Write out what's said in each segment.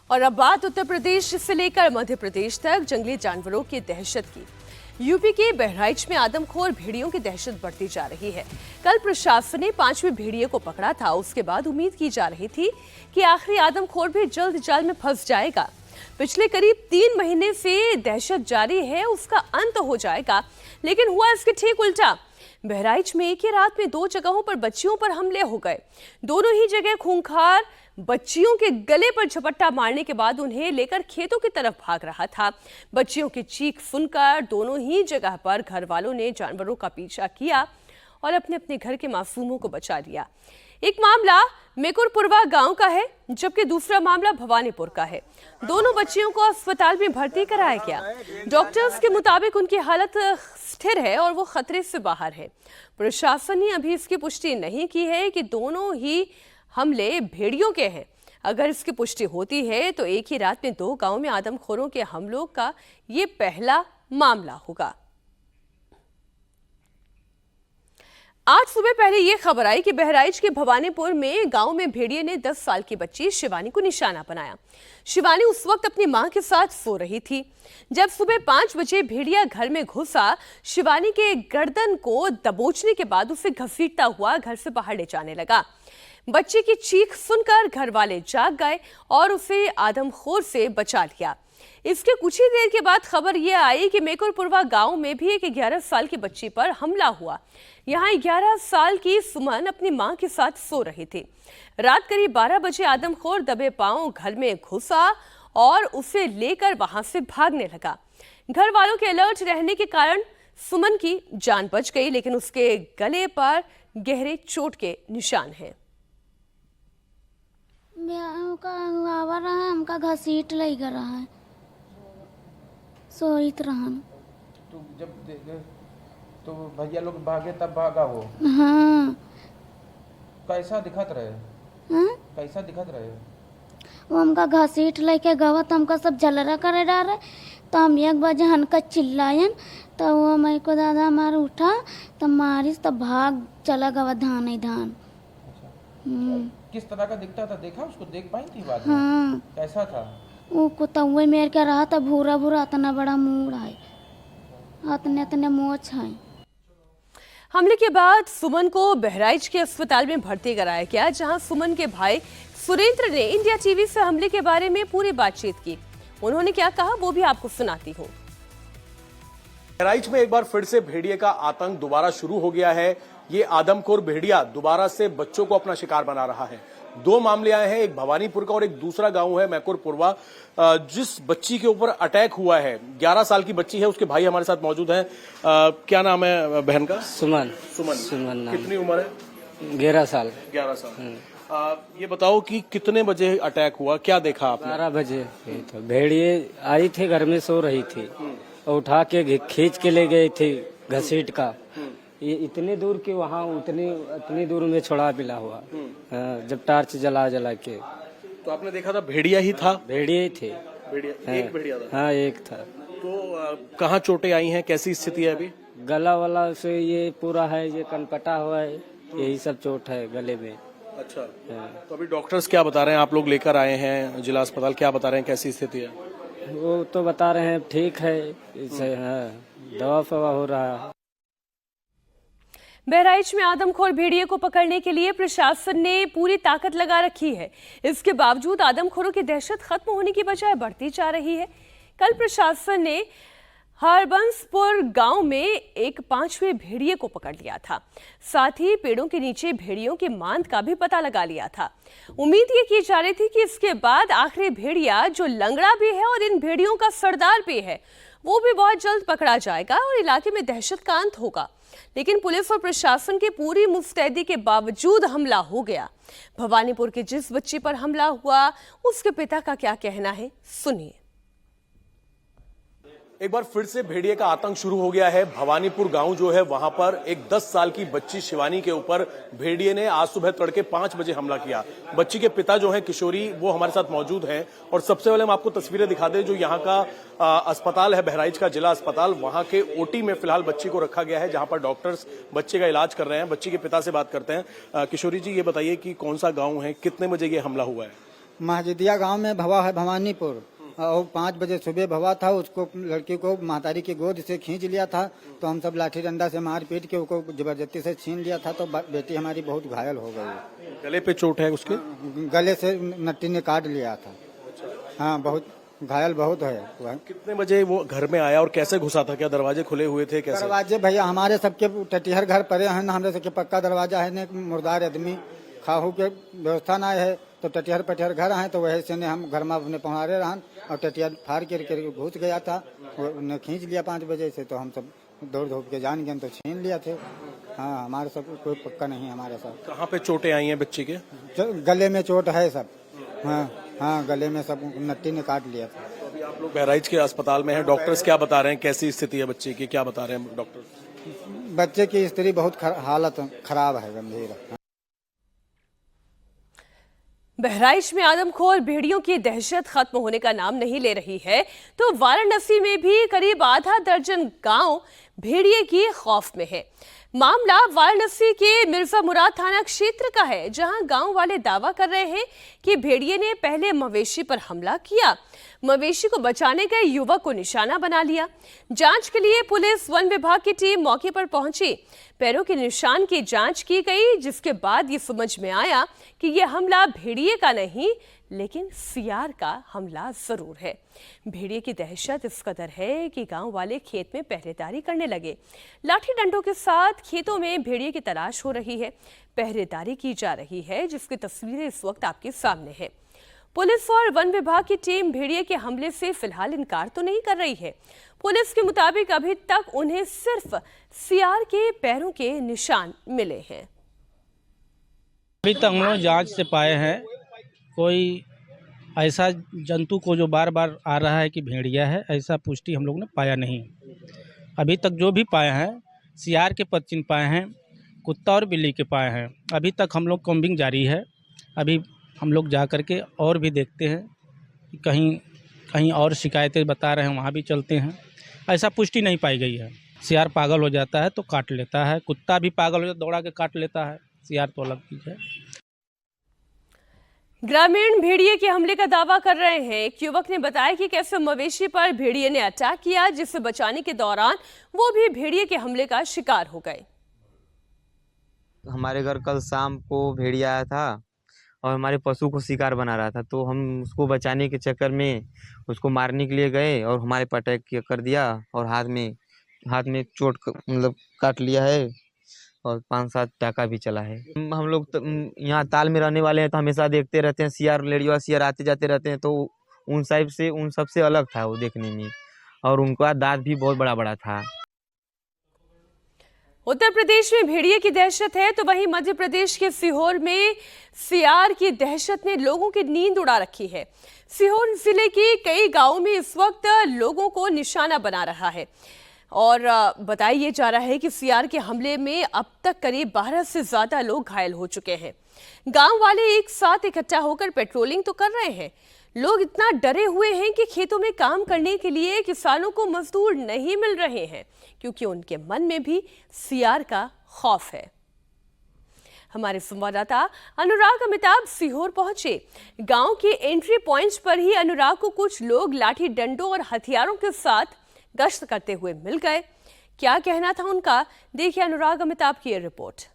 और अब बात उत्तर प्रदेश से लेकर मध्य प्रदेश तक जंगली जानवरों की दहशत की। यूपी के बहराइच में आदमखोर भेड़ियों की दहशत बढ़ती जा रही है। कल प्रशासन ने 5वें भेड़िए को पकड़ा था। उसके बाद उम्मीद की जा रही थी कि आखिरी आदमखोर भी जल्द जाल में फंस जाएगा। पिछले करीब 3 महीने से दहशत जारी है, उसका अंत हो जाएगा, लेकिन हुआ इसके ठीक उल्टा। बहराइच में एक ही रात में 2 जगहों पर बच्चियों पर हमले हो गए। दोनों ही जगह खूंखार बच्चियों के गले पर झपट्टा मारने के बाद उन्हें लेकर खेतों की तरफ भाग रहा था। बच्चियों की चीख सुनकर दोनों ही जगह पर घर वालों ने जानवरों का पीछा किया और अपने अपने घर के मासूमों को बचा लिया। एक मामला मेकुरपुरवा गांव का है, जबकि दूसरा मामला भवानीपुर का है। दोनों बच्चियों को अस्पताल में भर्ती कराया गया। डॉक्टर्स के मुताबिक उनकी हालत स्थिर है और वो खतरे से बाहर है। प्रशासन ने अभी इसकी पुष्टि नहीं की है कि दोनों ही हमले भेड़ियों के हैं। अगर इसकी पुष्टि होती है तो एक ही रात में 2 गांवों में आदमखोरों के हमलों का ये पहला मामला होगा। आज सुबह पहले ये खबर आई कि बहराइच के भवानीपुर में गांव में भेड़िए ने 10 साल की बच्ची शिवानी को निशाना बनाया। शिवानी उस वक्त अपनी मां के साथ सो रही थी। जब सुबह 5 बजे भेड़िया घर में घुसा, शिवानी के गर्दन को दबोचने के बाद उसे घसीटता हुआ घर से बाहर ले जाने लगा। बच्चे की चीख सुनकर घर वाले जाग गए और उसे आदमखोर से बचा लिया। इसके कुछ ही देर के बाद खबर यह आई कि मेकुरपुरवा गांव में भी एक 11 साल की बच्ची पर हमला हुआ। यहां 11 साल की सुमन अपनी मां के साथ सो रही थी। रात करीब 12 बजे आदमखोर दबे पांव घर में घुसा और उसे लेकर वहां से भागने लगा। घर वालों के अलर्ट रहने के कारण सुमन की जान बच गई, लेकिन उसके गले पर गहरे चोट के निशान हैं। हमका घसीट लग रहा है, सोईत रहन। तो जब तो भैया लोग भागे तब भागा हो? हाँ। कैसा दिखत रहे? हाँ? कैसा दिखत रहे? वो हमका घसीट लेके गवा तो हमका सब झलरा करे डाले। तो हम 1 बजे हनका चिल्लायन, तो वो मेरे को दादा हमारा उठा तो मारिस तो भाग चला गवा धान ही धान। किस तरह का दिखता था? देखा उसको? देख पाई थी बाद में? हाँ। कैसा था? वो कुतवे मेर के रहा था, भूरा भूरा, इतना बड़ा मुंह है, इतने मोछ है। हमले के बाद सुमन को बहराइच के अस्पताल में भर्ती कराया गया, जहां सुमन के भाई सुरेंद्र ने इंडिया टीवी से हमले के बारे में पूरी बातचीत की। उन्होंने क्या कहा वो भी आपको सुनाती हूँ। बहराइच में एक बार फिर से भेड़िए का आतंक दोबारा शुरू हो गया है। ये आदमखोर भेड़िया दोबारा से बच्चों को अपना शिकार बना रहा है। 2 मामले आए हैं, एक भवानीपुर का और एक दूसरा गांव है मेकुरपुरवा। जिस बच्ची के ऊपर अटैक हुआ है, 11 साल की बच्ची है, उसके भाई हमारे साथ मौजूद हैं। क्या नाम है बहन का? सुमन। सुमन कितनी उम्र है? 11 साल। 11 साल। ये बताओ कि कितने बजे अटैक हुआ, क्या देखा आपने? 12 बजे तो भेड़िए आई थी, घर में सो रही थी और उठा के खींच के ले गई थी घसीट का। ये इतनी दूर के वहाँ उतनी दूर में छोड़ा पिला हुआ। जब टार्च जला के। तो आपने देखा था भेड़िया ही था? भेड़िए थे। एक भेड़िया था? हाँ, एक था। तो कहाँ चोटें आई हैं, कैसी स्थिति है अभी? गला वाला से ये पूरा है, ये कनपटा हुआ है, यही सब चोट है गले में। अच्छा। तो अभी डॉक्टर्स क्या बता रहे हैं? आप लोग लेकर आए हैं जिला अस्पताल, क्या बता रहे हैं, कैसी स्थिति है? वो तो बता रहे हैं ठीक है, इसे दवा फवा हो रहा है। बहराइच में आदमखोर भेड़िए को पकड़ने के लिए प्रशासन ने पूरी ताकत लगा रखी है। इसके बावजूद आदमखोरों की दहशत खत्म होने की बजाय बढ़ती जा रही है। कल प्रशासन ने हरबंसपुर गांव में एक 5वें भेड़िए को पकड़ लिया था। साथ ही पेड़ों के नीचे भेड़ियों की मांद का भी पता लगा लिया था। उम्मीद ये की जा रही थी कि इसके बाद आखिरी भेड़िया, जो लंगड़ा भी है और इन भेड़ियों का सरदार भी है, वो भी बहुत जल्द पकड़ा जाएगा और इलाके में दहशत का अंत होगा। लेकिन पुलिस और प्रशासन की पूरी मुस्तैदी के बावजूद हमला हो गया। भवानीपुर के जिस बच्ची पर हमला हुआ, उसके पिता का क्या कहना है, सुनिए। एक बार फिर से भेड़िए का आतंक शुरू हो गया है। भवानीपुर गांव जो है, वहां पर एक 10 साल की बच्ची शिवानी के ऊपर भेड़िए ने आज सुबह तड़के 5 बजे हमला किया। बच्ची के पिता जो है किशोरी, वो हमारे साथ मौजूद हैं और सबसे पहले हम आपको तस्वीरें दिखा दें। जो यहाँ का अस्पताल है, बहराइच का जिला अस्पताल, वहां के ओटी में फिलहाल बच्ची को रखा गया है, जहां पर डॉक्टर्स बच्चे का इलाज कर रहे हैं। बच्ची के पिता से बात करते हैं। किशोरी जी, ये बताइए कि कौन सा गाँव है, कितने बजे ये हमला हुआ है? महजिदिया गांव में भवा है भवानीपुर, और 5 बजे सुबह भवा था। उसको लड़की को महतारी की गोद से खींच लिया था, तो हम सब लाठी डंडा से मार पीट के उसको जबरदस्ती से छीन लिया था। तो बेटी हमारी बहुत घायल हो गई। गले पे चोट है उसके? गले से नट्टी ने काट लिया था। हाँ, बहुत घायल बहुत है। कितने बजे वो घर में आया और कैसे घुसा था? क्या दरवाजे खुले हुए थे? कैसे? दरवाजे भैया हमारे सबके टटिहर घर पड़े हैं, हमारे सबके पक्का दरवाजा है ने, मुर्दार आदमी खाहू के व्यवस्था ना है, तो टटिहर पटिहर घर है, तो वही से ने हम घर में अपने पहुँचे रहन, और टटिहर फाड़ के घुस गया था। उन्हें खींच लिया 5 बजे से, तो हम सब दौड़ धूप के जान गए तो छीन लिया थे। हाँ, हमारे सब कोई पक्का नहीं हमारे साथ। कहाँ पे चोटें आई हैं बच्ची के? गले में चोट है सब। हाँ हाँ, गले में सब नट्टी ने काट लिया था। तो अभी आप लोग बहराइच के अस्पताल में हैं, डॉक्टर्स क्या बता रहे हैं, कैसी स्थिति है बच्ची की, क्या बता रहे हैं डॉक्टर? बच्चे की स्थिति बहुत हालत खराब है, गंभीर। बहराइच में आदमखोर भेड़ियों की दहशत खत्म होने का नाम नहीं ले रही है, तो वाराणसी में भी करीब आधा दर्जन गांव भेड़िए की खौफ में है। मामला वाराणसी के मिर्जा मुराद थाना क्षेत्र का है, जहां गांव वाले दावा कर रहे हैं कि भेड़िए ने पहले मवेशी पर हमला किया, मवेशी को बचाने गए युवक को निशाना बना लिया। जांच के लिए पुलिस वन विभाग की टीम मौके पर पहुंची। पैरों के निशान की जांच की गई, जिसके बाद ये समझ में आया कि यह हमला भेड़िए का नहीं लेकिन सियार का हमला जरूर है। भेड़िए की दहशत इस कदर है कि गांव वाले खेत में पहरेदारी करने लगे। लाठी डंडों के साथ खेतों में भेड़िए की तलाश हो रही है, पहरेदारी की जा रही है, जिसकी तस्वीरें इस वक्त आपके सामने है। पुलिस और वन विभाग की टीम भेड़िए के हमले से फिलहाल इनकार तो नहीं कर रही है। पुलिस के मुताबिक अभी तक उन्हें सिर्फ सियार के पैरों के निशान मिले हैं। अभी तक हम लोग जांच से पाए हैं कोई ऐसा जंतु को जो बार बार आ रहा है कि भेड़िया है, ऐसा पुष्टि हम लोग ने पाया नहीं। अभी तक जो भी पाए हैं सियार के पदचिन्ह पाए हैं, कुत्ता और बिल्ली के पाए हैं। अभी तक हम लोग कॉम्बिंग जारी है। अभी हम लोग जा कर के और भी देखते हैं कि कहीं और शिकायतें बता रहे हैं, वहाँ भी चलते हैं। ऐसा पुष्टि नहीं पाई गई है। सियार पागल हो जाता है तो काट लेता है, कुत्ता भी पागल हो जाता है दौड़ा के काट लेता है, सियार तो अलग चीज़ है। ग्रामीण भेड़िए के हमले का दावा कर रहे हैं। एक युवक ने बताया कि कैसे मवेशी पर भेड़िए ने अटैक किया, जिसे बचाने के दौरान वो भी भेड़िए के हमले का शिकार हो गए। हमारे घर कल शाम को भेड़िया आया था और हमारे पशु को शिकार बना रहा था, तो हम उसको बचाने के चक्कर में उसको मारने के लिए गए और हमारे पर अटैक कर दिया और हाथ में चोट मतलब काट लिया है और 5-7 टाका भी चला है। हम लोग यहाँ ताल में रहने वाले हैं, तो हमेशा देखते रहते हैं सियार लेड़िया सियार आते जाते रहते हैं, तो उन सबसे अलग था वो देखने में, और उनका दांत भी बहुत बड़ा बड़ा था। उत्तर प्रदेश में भेड़िए की दहशत है, तो वहीं मध्य प्रदेश के सीहोर में सियार की दहशत ने लोगों की नींद उड़ा रखी है। सीहोर जिले के कई गांवों में इस वक्त लोगों को निशाना बना रहा है और बताया जा रहा है कि सियार के हमले में अब तक करीब 12 से ज्यादा लोग घायल हो चुके हैं। गांव वाले एक साथ इकट्ठा होकर पेट्रोलिंग तो कर रहे हैं। लोग इतना डरे हुए हैं कि खेतों में काम करने के लिए किसानों को मजदूर नहीं मिल रहे हैं, क्योंकि उनके मन में भी सियार का खौफ है। हमारे संवाददाता अनुराग अमिताभ सीहोर पहुंचे। गांव के एंट्री पॉइंट्स पर ही अनुराग को कुछ लोग लाठी डंडों और हथियारों के साथ गश्त करते हुए मिल गए। क्या कहना था उनका, देखिए अनुराग अमिताभ की रिपोर्ट।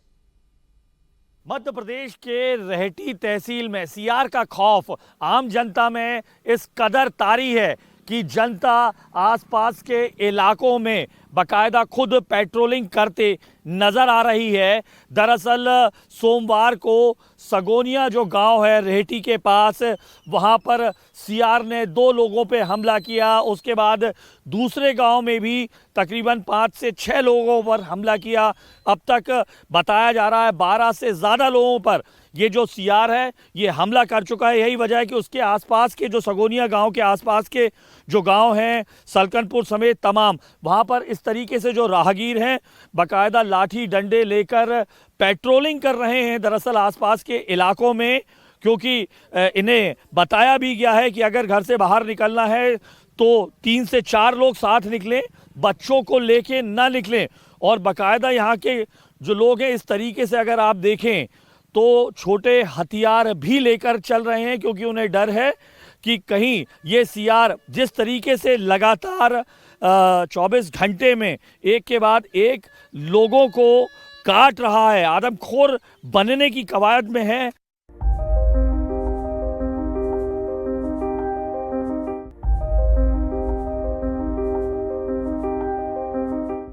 मध्य प्रदेश के रहेठी तहसील में सियार का खौफ आम जनता में इस कदर तारी है कि जनता आसपास के इलाकों में बाकायदा खुद पेट्रोलिंग करते नजर आ रही है। दरअसल सोमवार को सगोनिया जो गांव है रहेठी के पास, वहां पर सियार ने 2 लोगों पे हमला किया। उसके बाद दूसरे गांव में भी तकरीबन 5 से 6 लोगों पर हमला किया। अब तक बताया जा रहा है 12 से ज़्यादा लोगों पर ये जो सियार है ये हमला कर चुका है। यही वजह है कि उसके आसपास के जो सगोनिया गांव के आसपास के जो गांव हैं, सलकनपुर समेत तमाम, वहां पर इस तरीके से जो राहगीर हैं बाकायदा लाठी डंडे लेकर पेट्रोलिंग कर रहे हैं दरअसल आसपास के इलाकों में, क्योंकि इन्हें बताया भी गया है कि अगर घर से बाहर निकलना है तो 3 से 4 लोग साथ निकलें, बच्चों को लेके ना निकलें। और बाकायदा यहाँ के जो लोग हैं इस तरीके से अगर आप देखें तो छोटे हथियार भी लेकर चल रहे हैं, क्योंकि उन्हें डर है कि कहीं ये सियार जिस तरीके से लगातार 24 घंटे में एक के बाद एक लोगों को काट रहा है, आदमखोर बनने की कवायद में है।